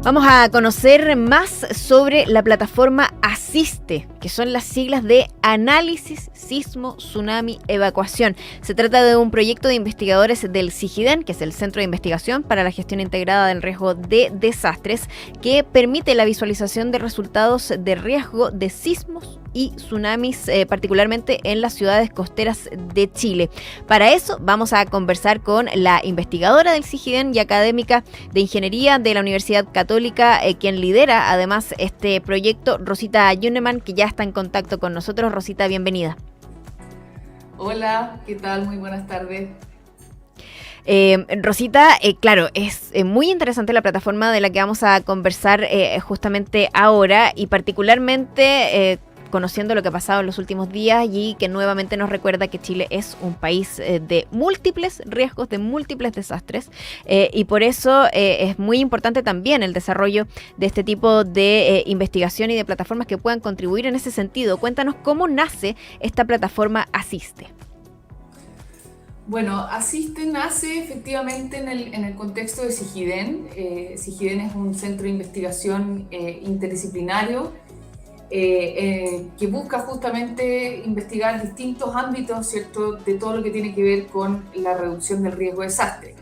Vamos a conocer más sobre la plataforma ASISTE, que son las siglas de Análisis, Sismo, Tsunami, Evacuación. Se trata de un proyecto de investigadores del CIGIDEN, que es el Centro de Investigación para la Gestión Integrada del Riesgo de Desastres, que permite la visualización de resultados de riesgo de sismos y tsunamis, particularmente en las ciudades costeras de Chile. Para eso vamos a conversar con la investigadora del CIGIDEN y académica de Ingeniería de la Universidad Católica, quien lidera además este proyecto, Rosita Yuneman, que ya está en contacto con nosotros. Rosita, bienvenida. Hola, ¿qué tal? Muy buenas tardes. Rosita, claro, es muy interesante la plataforma de la que vamos a conversar justamente ahora, y particularmente conociendo lo que ha pasado en los últimos días y que nuevamente nos recuerda que Chile es un país de múltiples riesgos, de múltiples desastres, y por eso es muy importante también el desarrollo de este tipo de investigación y de plataformas que puedan contribuir en ese sentido. Cuéntanos cómo nace esta plataforma ASISTE. Bueno, ASISTE nace efectivamente en el contexto de CIGIDEN. CIGIDEN es un centro de investigación interdisciplinario que busca justamente investigar distintos ámbitos, ¿cierto?, de todo lo que tiene que ver con la reducción del riesgo de desastre.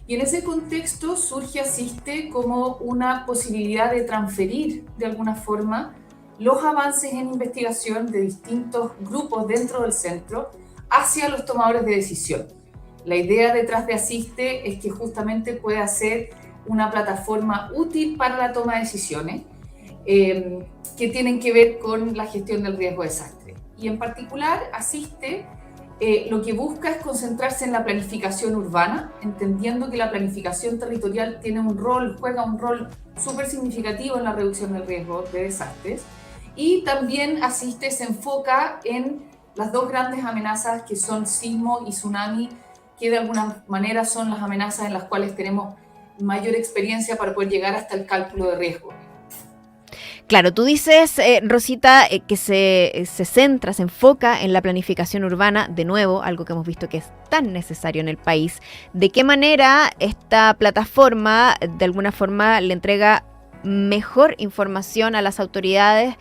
Y en ese contexto surge ASISTE como una posibilidad de transferir de alguna forma los avances en investigación de distintos grupos dentro del centro hacia los tomadores de decisión. La idea detrás de ASISTE es que justamente pueda ser una plataforma útil para la toma de decisiones que tienen que ver con la gestión del riesgo de desastre. Y en particular, ASISTE lo que busca es concentrarse en la planificación urbana, entendiendo que la planificación territorial juega un rol súper significativo en la reducción del riesgo de desastres. Y también ASISTE se enfoca en las dos grandes amenazas que son sismo y tsunami, que de alguna manera son las amenazas en las cuales tenemos mayor experiencia para poder llegar hasta el cálculo de riesgo. Claro, tú dices, Rosita, que se centra, se enfoca en la planificación urbana, de nuevo, algo que hemos visto que es tan necesario en el país. ¿De qué manera esta plataforma, de alguna forma, le entrega mejor información a las autoridades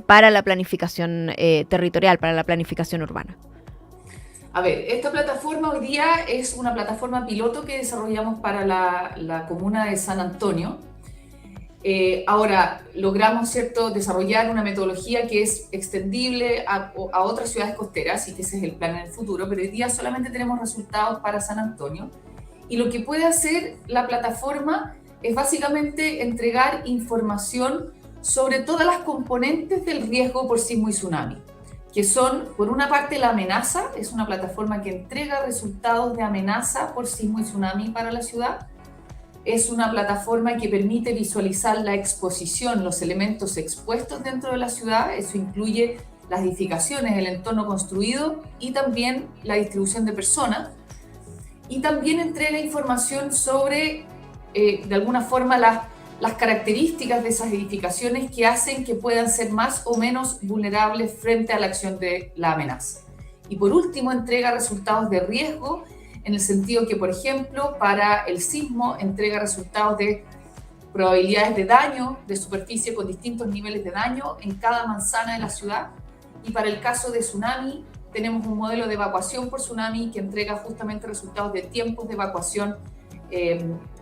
para la planificación territorial, para la planificación urbana? A ver, esta plataforma hoy día es una plataforma piloto que desarrollamos para la comuna de San Antonio. Ahora logramos, ¿cierto?, desarrollar una metodología que es extendible a otras ciudades costeras, y que ese es el plan en el futuro, pero hoy día solamente tenemos resultados para San Antonio. Y lo que puede hacer la plataforma es básicamente entregar información sobre todas las componentes del riesgo por sismo y tsunami, que son, por una parte, la amenaza. Es una plataforma que entrega resultados de amenaza por sismo y tsunami para la ciudad. Es una plataforma que permite visualizar la exposición, los elementos expuestos dentro de la ciudad. Eso incluye las edificaciones, el entorno construido y también la distribución de personas. Y también entrega información sobre, de alguna forma, las características de esas edificaciones que hacen que puedan ser más o menos vulnerables frente a la acción de la amenaza. Y por último, entrega resultados de riesgo, en el sentido que, por ejemplo, para el sismo entrega resultados de probabilidades de daño de superficie con distintos niveles de daño en cada manzana de la ciudad. Y para el caso de tsunami, tenemos un modelo de evacuación por tsunami que entrega justamente resultados de tiempos de evacuación,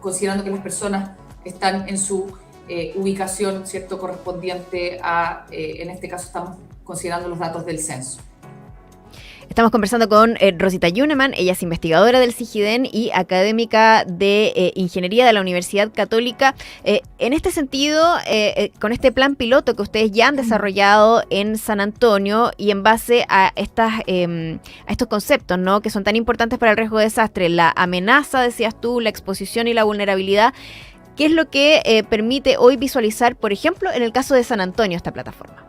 considerando que las personas están en su ubicación, ¿cierto?, correspondiente a, en este caso estamos considerando los datos del censo. Estamos conversando con Rosita Yuneman. Ella es investigadora del CIGIDEN y académica de Ingeniería de la Universidad Católica. En este sentido, con este plan piloto que ustedes ya han desarrollado en San Antonio y en base a estos conceptos, ¿no?, que son tan importantes para el riesgo de desastre, la amenaza, decías tú, la exposición y la vulnerabilidad, ¿qué es lo que permite hoy visualizar, por ejemplo, en el caso de San Antonio, esta plataforma?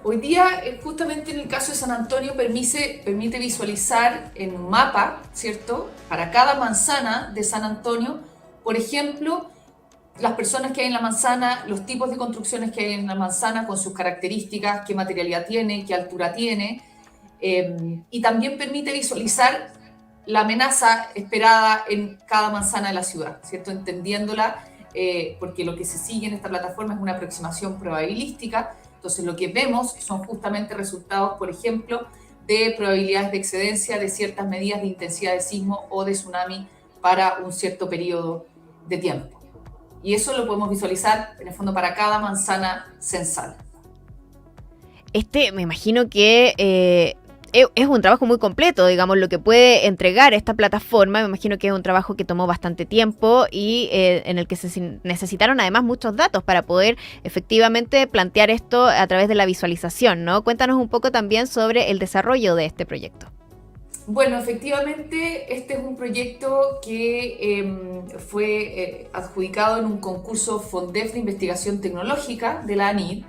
Hoy día, justamente en el caso de San Antonio, permite visualizar en un mapa, ¿cierto?, para cada manzana de San Antonio, por ejemplo, las personas que hay en la manzana, los tipos de construcciones que hay en la manzana con sus características, qué materialidad tiene, qué altura tiene, y también permite visualizar la amenaza esperada en cada manzana de la ciudad, ¿cierto?, entendiéndola porque lo que se sigue en esta plataforma es una aproximación probabilística. Entonces lo que vemos son justamente resultados, por ejemplo, de probabilidades de excedencia de ciertas medidas de intensidad de sismo o de tsunami para un cierto periodo de tiempo. Y eso lo podemos visualizar, en el fondo, para cada manzana censal. Me imagino que es un trabajo muy completo, digamos, lo que puede entregar esta plataforma. Me imagino que es un trabajo que tomó bastante tiempo y en el que se necesitaron además muchos datos para poder efectivamente plantear esto a través de la visualización, ¿no? Cuéntanos un poco también sobre el desarrollo de este proyecto. Bueno, efectivamente, este es un proyecto que fue adjudicado en un concurso FONDEF de investigación tecnológica de la ANID.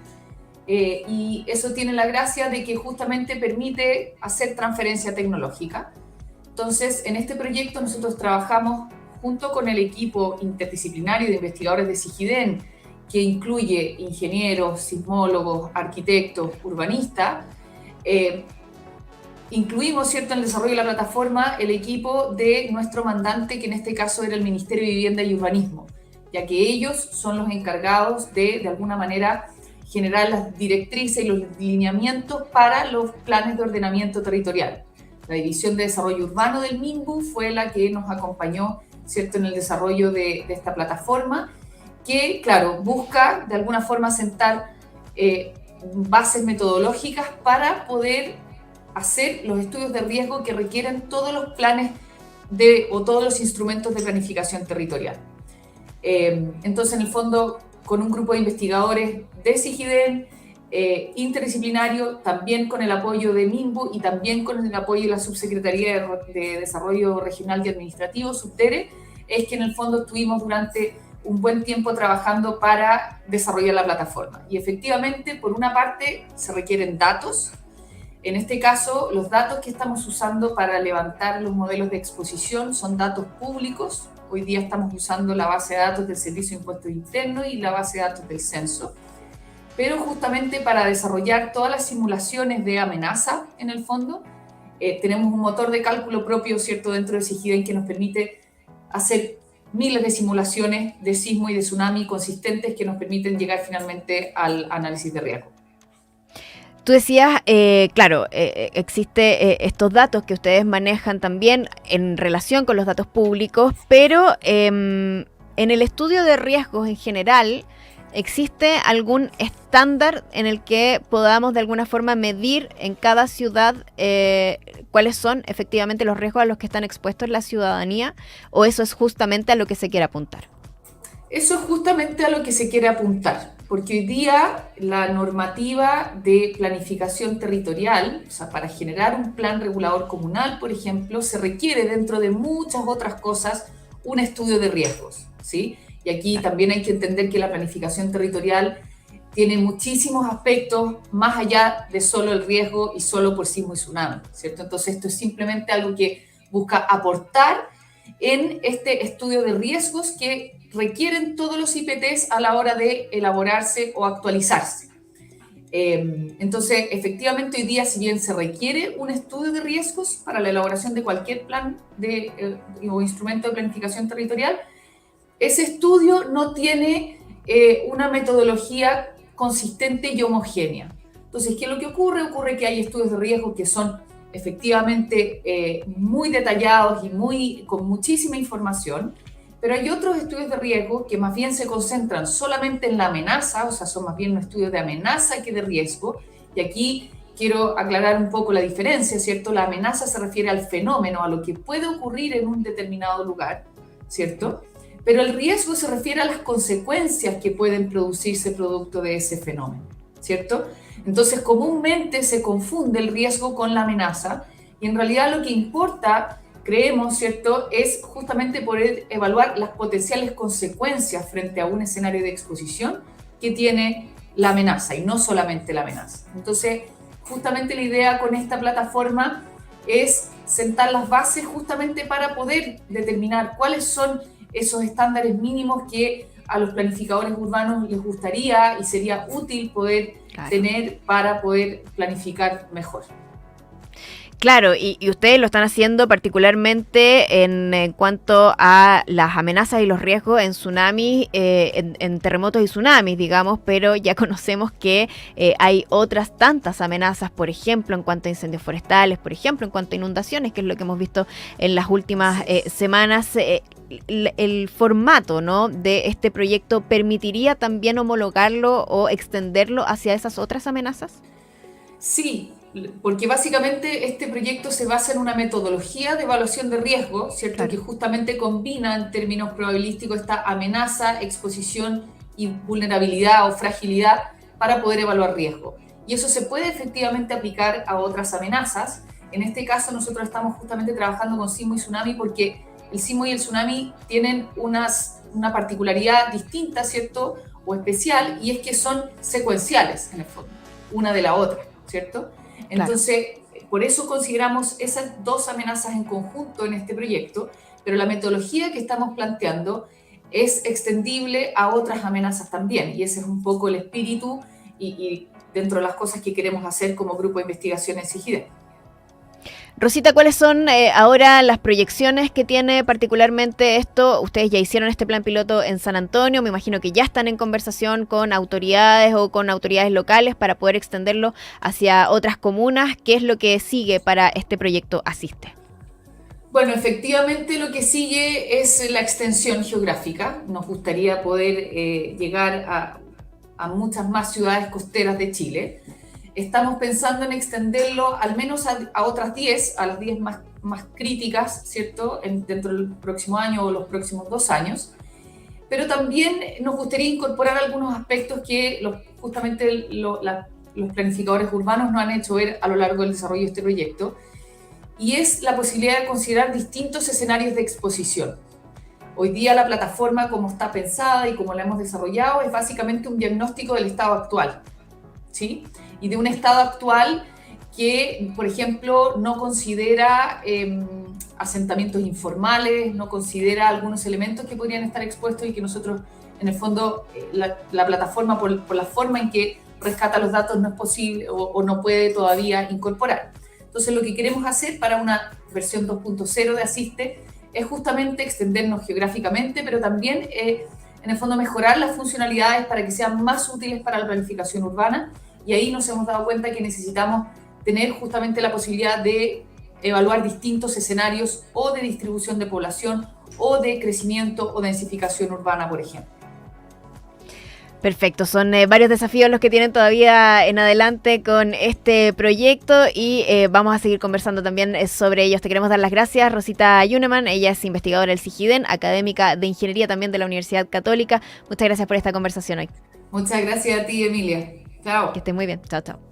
Y eso tiene la gracia de que justamente permite hacer transferencia tecnológica. Entonces, en este proyecto nosotros trabajamos junto con el equipo interdisciplinario de investigadores de SIGIDEN, que incluye ingenieros, sismólogos, arquitectos, urbanistas. Incluimos, ¿cierto?, en el desarrollo de la plataforma el equipo de nuestro mandante, que en este caso era el Ministerio de Vivienda y Urbanismo, ya que ellos son los encargados de alguna manera, generar las directrices y los lineamientos para los planes de ordenamiento territorial. La División de Desarrollo Urbano del MINBU fue la que nos acompañó, ¿cierto?, en el desarrollo de esta plataforma, que, claro, busca de alguna forma sentar bases metodológicas para poder hacer los estudios de riesgo que requieren todos los planes o todos los instrumentos de planificación territorial. Entonces, en el fondo, con un grupo de investigadores de SIGIDEN, interdisciplinario, también con el apoyo de MINBU y también con el apoyo de la Subsecretaría de Desarrollo Regional y Administrativo, SUBDERE, es que en el fondo estuvimos durante un buen tiempo trabajando para desarrollar la plataforma. Y efectivamente, por una parte, se requieren datos. En este caso, los datos que estamos usando para levantar los modelos de exposición son datos públicos. Hoy día estamos usando la base de datos del Servicio de Impuestos Internos y la base de datos del Censo. Pero justamente para desarrollar todas las simulaciones de amenaza, en el fondo, tenemos un motor de cálculo propio, ¿cierto?, dentro de SIGIDEN que nos permite hacer miles de simulaciones de sismo y de tsunami consistentes que nos permiten llegar finalmente al análisis de riesgo. Tú decías, claro, existe estos datos que ustedes manejan también en relación con los datos públicos, pero en el estudio de riesgos en general, ¿existe algún estándar en el que podamos de alguna forma medir en cada ciudad cuáles son efectivamente los riesgos a los que están expuestos la ciudadanía? ¿O eso es justamente a lo que se quiere apuntar? Eso es justamente a lo que se quiere apuntar, porque hoy día la normativa de planificación territorial, o sea, para generar un plan regulador comunal, por ejemplo, se requiere, dentro de muchas otras cosas, un estudio de riesgos, ¿sí? Y aquí también hay que entender que la planificación territorial tiene muchísimos aspectos más allá de solo el riesgo y solo por sismo y tsunami, ¿cierto? Entonces esto es simplemente algo que busca aportar en este estudio de riesgos que requieren todos los IPTs a la hora de elaborarse o actualizarse. Entonces, efectivamente, hoy día, si bien se requiere un estudio de riesgos para la elaboración de cualquier plan o instrumento de planificación territorial, ese estudio no tiene una metodología consistente y homogénea. Entonces, ¿qué es lo que ocurre? Ocurre que hay estudios de riesgo que son efectivamente muy detallados y con muchísima información, pero hay otros estudios de riesgo que más bien se concentran solamente en la amenaza, o sea, son más bien estudios de amenaza que de riesgo, y aquí quiero aclarar un poco la diferencia, ¿cierto? La amenaza se refiere al fenómeno, a lo que puede ocurrir en un determinado lugar, ¿cierto? Pero el riesgo se refiere a las consecuencias que pueden producirse producto de ese fenómeno, ¿cierto? Entonces, comúnmente se confunde el riesgo con la amenaza y en realidad lo que importa, creemos, ¿cierto?, es justamente poder evaluar las potenciales consecuencias frente a un escenario de exposición que tiene la amenaza y no solamente la amenaza. Entonces, justamente la idea con esta plataforma es sentar las bases justamente para poder determinar cuáles son esos estándares mínimos que a los planificadores urbanos les gustaría y sería útil poder tener para poder planificar mejor. Claro, y ustedes lo están haciendo particularmente en cuanto a las amenazas y los riesgos en tsunamis, en terremotos y tsunamis, digamos, pero ya conocemos que hay otras tantas amenazas, por ejemplo, en cuanto a incendios forestales, por ejemplo, en cuanto a inundaciones, que es lo que hemos visto en las últimas semanas. El formato, ¿no?, de este proyecto permitiría también homologarlo o extenderlo hacia esas otras amenazas. Sí, porque básicamente este proyecto se basa en una metodología de evaluación de riesgo, ¿cierto? Claro. Que justamente combina en términos probabilísticos esta amenaza, exposición y vulnerabilidad o fragilidad para poder evaluar riesgo. Y eso se puede efectivamente aplicar a otras amenazas. En este caso nosotros estamos justamente trabajando con sismo y tsunami porque el sismo y el tsunami tienen una particularidad distinta, ¿cierto? O especial, y es que son secuenciales en el fondo, una de la otra, ¿cierto? Claro. Entonces, por eso consideramos esas dos amenazas en conjunto en este proyecto, pero la metodología que estamos planteando es extendible a otras amenazas también, y ese es un poco el espíritu y dentro de las cosas que queremos hacer como grupo de investigación en SIGIDE. Rosita, ¿cuáles son ahora las proyecciones que tiene particularmente esto? Ustedes ya hicieron este plan piloto en San Antonio, me imagino que ya están en conversación con autoridades o con autoridades locales para poder extenderlo hacia otras comunas. ¿Qué es lo que sigue para este proyecto Asiste? Bueno, efectivamente lo que sigue es la extensión geográfica. Nos gustaría poder llegar a muchas más ciudades costeras de Chile. Estamos pensando en extenderlo al menos a otras 10, a las 10 más críticas, ¿cierto? Dentro del próximo año o los próximos 2 años. Pero también nos gustaría incorporar algunos aspectos que justamente los planificadores urbanos nos han hecho ver a lo largo del desarrollo de este proyecto, y es la posibilidad de considerar distintos escenarios de exposición. Hoy día la plataforma, como está pensada y como la hemos desarrollado, es básicamente un diagnóstico del estado actual, ¿sí? Y de un estado actual que, por ejemplo, no considera asentamientos informales, no considera algunos elementos que podrían estar expuestos y que nosotros, en el fondo, la plataforma, por la forma en que rescata los datos, no es posible o no puede todavía incorporar. Entonces, lo que queremos hacer para una versión 2.0 de Asiste es justamente extendernos geográficamente, pero también, en el fondo, mejorar las funcionalidades para que sean más útiles para la planificación urbana. Y ahí nos hemos dado cuenta que necesitamos tener justamente la posibilidad de evaluar distintos escenarios o de distribución de población o de crecimiento o densificación urbana, por ejemplo. Perfecto, son varios desafíos los que tienen todavía en adelante con este proyecto y vamos a seguir conversando también sobre ellos. Te queremos dar las gracias, Rosita Yuneman, ella es investigadora del SIGIDEN, académica de Ingeniería también de la Universidad Católica. Muchas gracias por esta conversación hoy. Muchas gracias a ti, Emilia. Chao. Que estés muy bien. Chao, chao.